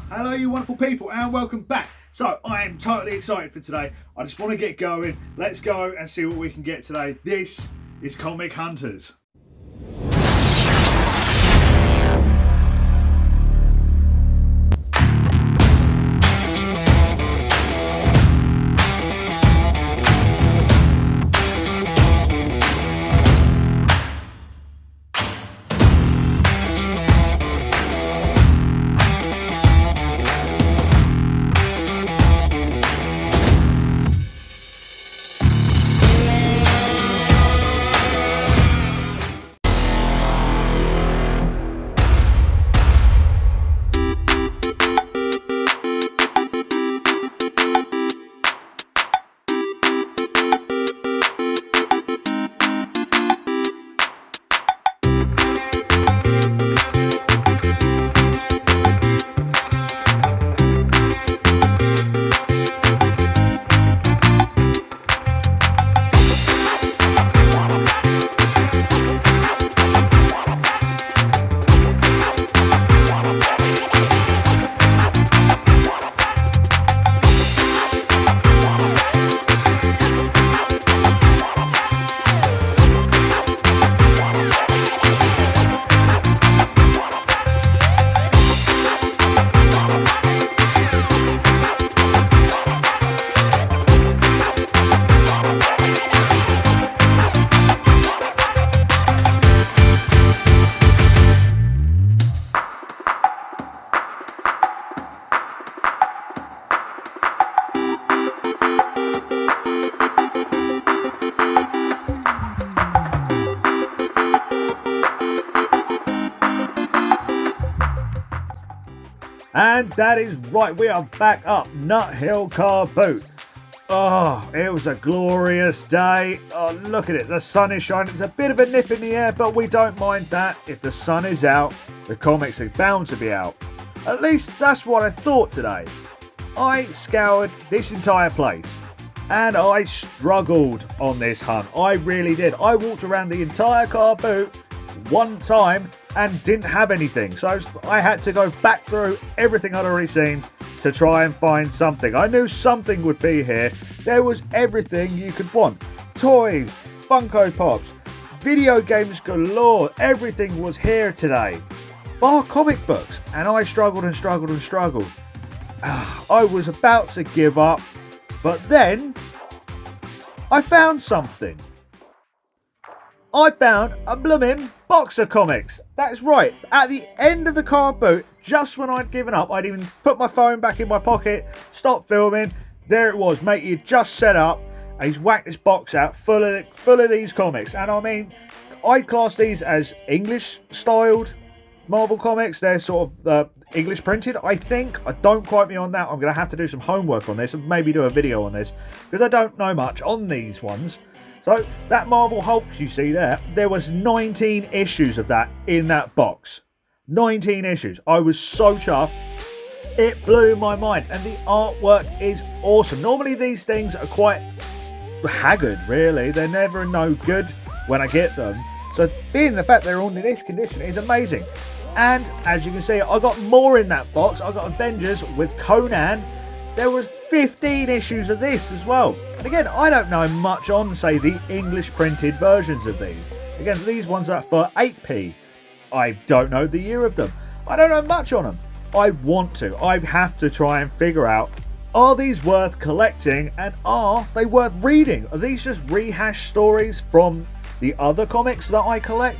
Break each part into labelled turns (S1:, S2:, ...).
S1: Hello you wonderful people and welcome back. So I am totally excited for today. I just want to get going. Let's go and see what we can get today. This is Comic Hunters. And that is right, we are back up Nut Hill Carboot. Oh, it was a glorious day. Oh, look at it, the sun is shining. It's a bit of a nip in the air, but we don't mind that. If the sun is out, the comics are bound to be out. At least that's what I thought today. I scoured this entire place and I struggled on this hunt. I really did. I walked around the entire Carboot one time and didn't have anything, so I had to go back through everything I'd already seen to try and find something. I knew something would be here. There was everything you could want. Toys, Funko Pops, video games galore. Everything was here today, bar comic books, and I struggled and struggled and struggled. I was about to give up, but then I found something. I found a blooming box of comics. That's right, at the end of the Carboot, just when I'd given up, I'd even put my phone back in my pocket, stopped filming. There it was, mate, he'd just set up and he's whacked this box out full of these comics. And I mean, I class these as English styled Marvel comics. They're sort of English printed, I think. Don't quote me on that. I'm going to have to do some homework on this and maybe do a video on this because I don't know much on these ones. So that Marvel Hulk you see there was 19 issues of that in that box. 19 issues. I was so chuffed. It blew my mind. And the artwork is awesome. Normally these things are quite haggard, really. They're never no good when I get them. So being the fact they're all in this condition is amazing. And as you can see, I got more in that box. I got Avengers with Conan. There was 15 issues of this as well. And again, I don't know much on, say, the English printed versions of these. Again, these ones are for 8p. I don't know the year of them. I don't know much on them. I want to. I have to try and figure out, are these worth collecting and are they worth reading? Are these just rehashed stories from the other comics that I collect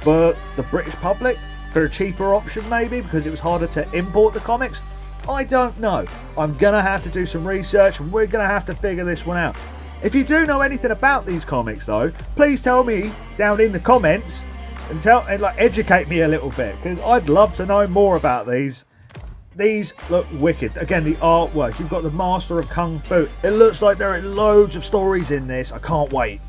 S1: for the British public? For a cheaper option maybe, because it was harder to import the comics? I don't know. I'm going to have to do some research and we're going to have to figure this one out. If you do know anything about these comics though, please tell me down in the comments and educate me a little bit, because I'd love to know more about these. These look wicked. Again, the artwork. You've got the Master of Kung Fu. It looks like there are loads of stories in this. I can't wait.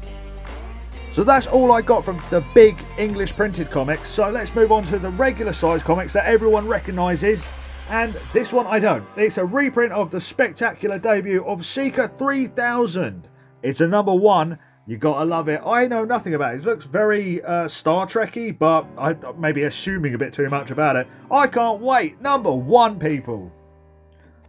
S1: So that's all I got from the big English printed comics. So let's move on to the regular size comics that everyone recognises. And this one I don't. It's a reprint of the spectacular debut of Seeker 3000. It's a #1 You gotta love it. I know nothing about it. It looks very Star Trek-y, but I may be assuming a bit too much about it. I can't wait. Number 1, people.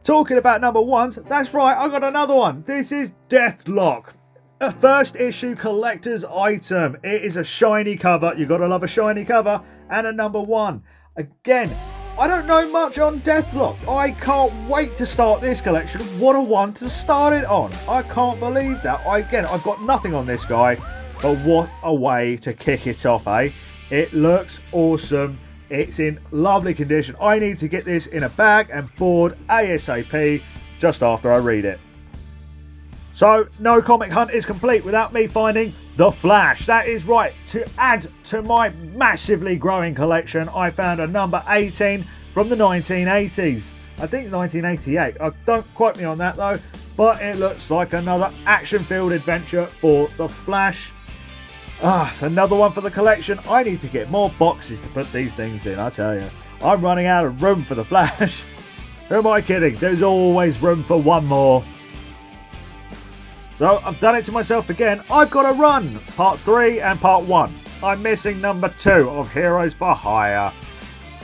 S1: Talking about number 1s, that's right, I got another one. This is Deathlock. A first issue collector's item. It is a shiny cover. You gotta love a shiny cover. And a number 1. Again, I don't know much on Deathlock. I can't wait to start this collection. What a one to start it on. I can't believe that. Again, I've got nothing on this guy, but what a way to kick it off, eh? It looks awesome. It's in lovely condition. I need to get this in a bag and board ASAP just after I read it. So, no comic hunt is complete without me finding The Flash. That is right. To add to my massively growing collection, I found a number 18 from the 1980s. I think 1988. Don't quote me on that though, but it looks like another action-filled adventure for The Flash. It's another one for the collection. I need to get more boxes to put these things in, I tell you. I'm running out of room for The Flash. Who am I kidding? There's always room for one more. So I've done it to myself again. I've got to run part 3 and part 1. I'm missing number 2 of Heroes for Hire.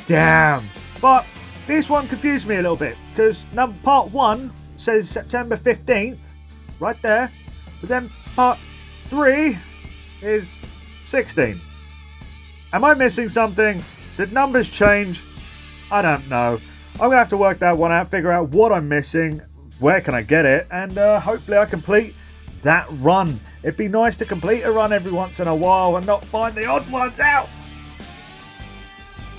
S1: Damn. But this one confused me a little bit because part 1 says September 15th, right there. But then part 3 is 16. Am I missing something? Did numbers change? I don't know. I'm going to have to work that one out, figure out what I'm missing, where can I get it, and hopefully I complete that run. It'd be nice to complete a run every once in a while and not find the odd ones out.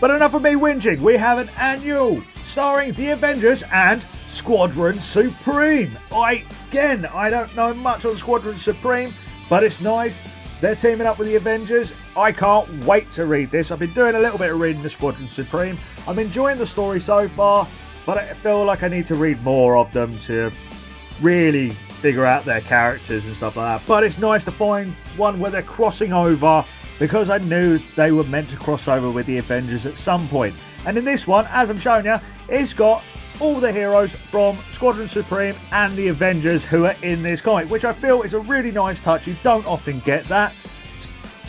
S1: But enough of me whinging. We have an annual starring the Avengers and Squadron Supreme. I don't know much on Squadron Supreme, but it's nice. They're teaming up with the Avengers. I can't wait to read this. I've been doing a little bit of reading the Squadron Supreme. I'm enjoying the story so far, but I feel like I need to read more of them to really figure out their characters and stuff like that. But it's nice to find one where they're crossing over, because I knew they were meant to cross over with the Avengers at some point. And in this one, as I'm showing you, it's got all the heroes from Squadron Supreme and the Avengers who are in this comic, which I feel is a really nice touch. You don't often get that.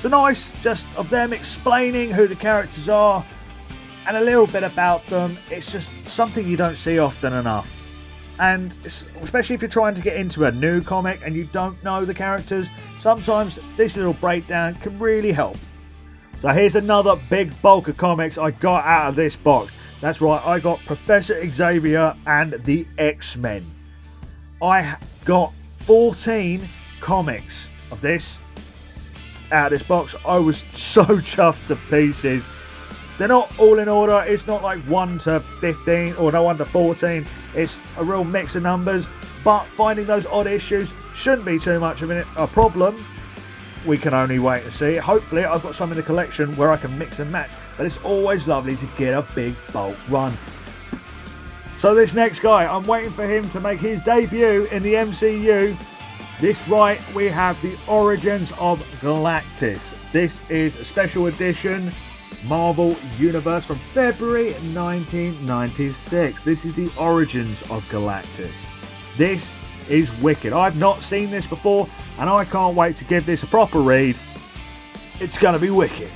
S1: So nice just of them explaining who the characters are and a little bit about them. It's just something you don't see often enough. And especially if you're trying to get into a new comic and you don't know the characters, sometimes this little breakdown can really help. So here's another big bulk of comics I got out of this box. That's right, I got Professor Xavier and the X-Men. I got 14 comics of this out of this box. I was so chuffed to pieces. They're not all in order. It's not like 1 to 15 or no 1 to 14. It's a real mix of numbers. But finding those odd issues shouldn't be too much of a problem. We can only wait to see. Hopefully I've got some in the collection where I can mix and match. But it's always lovely to get a big bulk run. So this next guy, I'm waiting for him to make his debut in the MCU. This right, we have the Origins of Galactus. This is a special edition Marvel Universe from February 1996. This is the Origins of Galactus. This is wicked. I've not seen this before and I can't wait to give this a proper read. It's going to be wicked.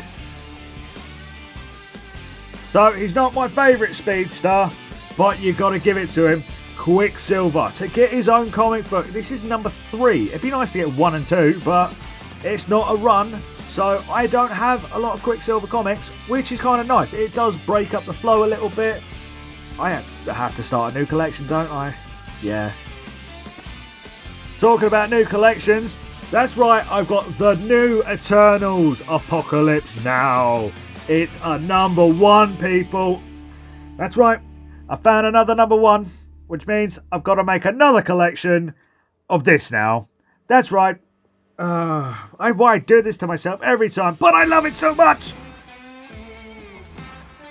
S1: So he's not my favourite speedster, but you've got to give it to him. Quicksilver, to get his own comic book. This is number 3. It'd be nice to get 1 and 2, but it's not a run. So I don't have a lot of Quicksilver comics, which is kind of nice. It does break up the flow a little bit. I have to start a new collection, don't I? Yeah. Talking about new collections, that's right, I've got the new Eternals Apocalypse Now. It's a number 1, people. That's right, I found another number 1, which means I've got to make another collection of this now. That's right. I do this to myself every time, but I love it so much.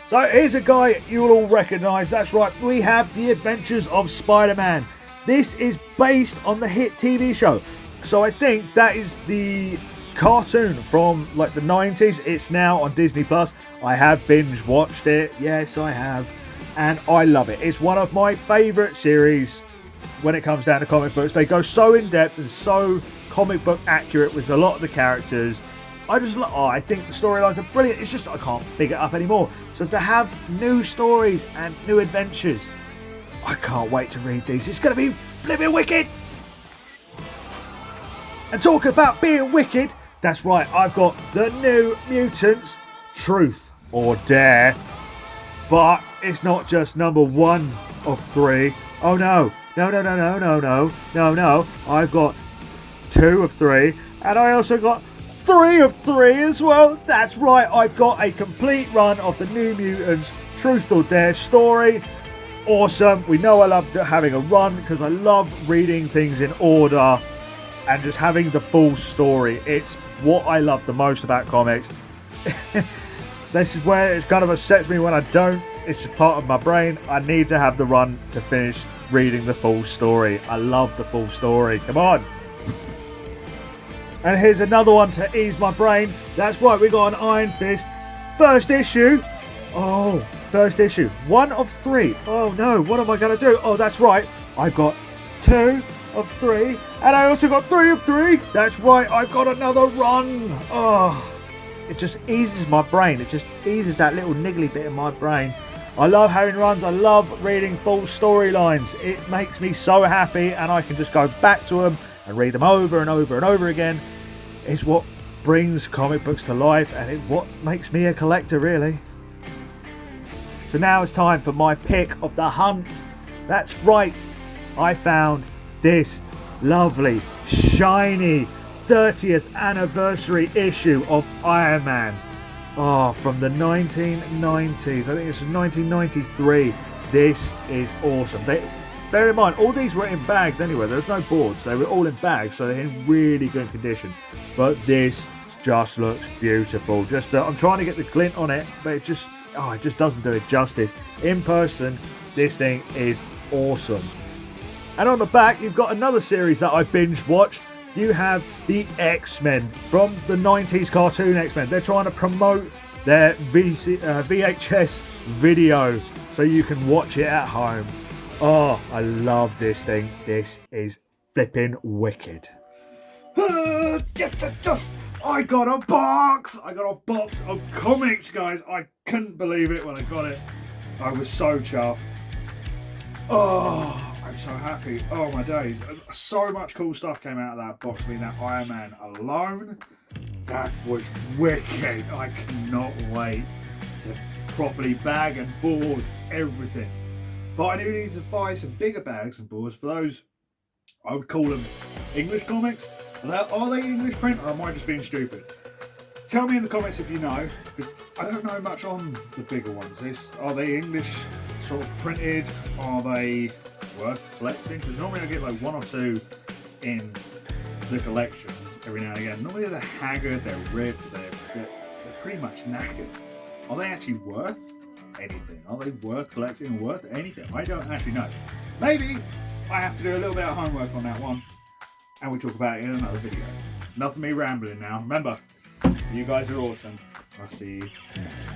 S1: So here's a guy you'll all recognise. That's right, we have The Adventures of Spider-Man. This is based on the hit TV show. So I think that is the cartoon from like the 90s. It's now on Disney Plus. I have binge watched it. Yes, I have. And I love it. It's one of my favourite series when it comes down to comic books. They go so in depth and so comic book accurate with a lot of the characters. I think the storylines are brilliant. It's just I can't pick it up anymore. So to have new stories and new adventures, I can't wait to read these. It's going to be flipping wicked. And talk about being wicked, that's right, I've got the New Mutants, Truth or Dare. But it's not just number 1 of 3. Oh no. No. I've got 2 of 3. And I also got 3 of 3 as well. That's right, I've got a complete run of the New Mutants, Truth or Dare story. Awesome. We know I love having a run because I love reading things in order and just having the full story. It's what I love the most about comics. This is where it kind of upsets me when I don't. It's just part of my brain. I need to have the run to finish reading the full story. I love the full story. Come on. And here's another one to ease my brain. That's right, we got an Iron Fist first issue. Oh, first issue. 1 of 3. Oh no, what am I going to do? Oh, that's right. I've got 2 of 3. And I also got 3 of 3. That's right, I've got another run. Oh, it just eases my brain. It just eases that little niggly bit in my brain. I love having runs. I love reading full storylines. It makes me so happy, and I can just go back to them and read them over and over and over again. It's what brings comic books to life, and it's what makes me a collector, really. So now it's time for my pick of the hunt. That's right, I found this lovely, shiny 30th anniversary issue of Iron Man. Oh, from the 1990s. I think this was 1993. This is awesome. Bear in mind, all these were in bags anyway. There's no boards. They were all in bags, so they're in really good condition. But this just looks beautiful. Just I'm trying to get the glint on it, but it just doesn't do it justice. In person, this thing is awesome. And on the back, you've got another series that I binge watched. You have the X-Men from the 90s cartoon X-Men. They're trying to promote their VHS video so you can watch it at home. Oh, I love this thing. This is flipping wicked. Yes, I got a box. I got a box of comics, guys. I couldn't believe it when I got it. I was so chuffed. Oh, I'm so happy. Oh my days. So much cool stuff came out of that box. I mean, that Iron Man alone, that was wicked. I cannot wait to properly bag and board everything. But I do need to buy some bigger bags and boards for those, I would call them English comics. Are they English print, or am I just being stupid? Tell me in the comments if you know, because I don't know much on the bigger ones. Are they English sort of printed? Are they worth collecting? Because normally I get like 1 or 2 in the collection every now and again. Normally they're haggard, they're ripped, they're pretty much knackered. Are they actually worth anything? Are they worth collecting or worth anything? I don't actually know. Maybe I have to do a little bit of homework on that one, and we talk about it in another video. Enough of me rambling now. Remember, you guys are awesome. I'll see you next time.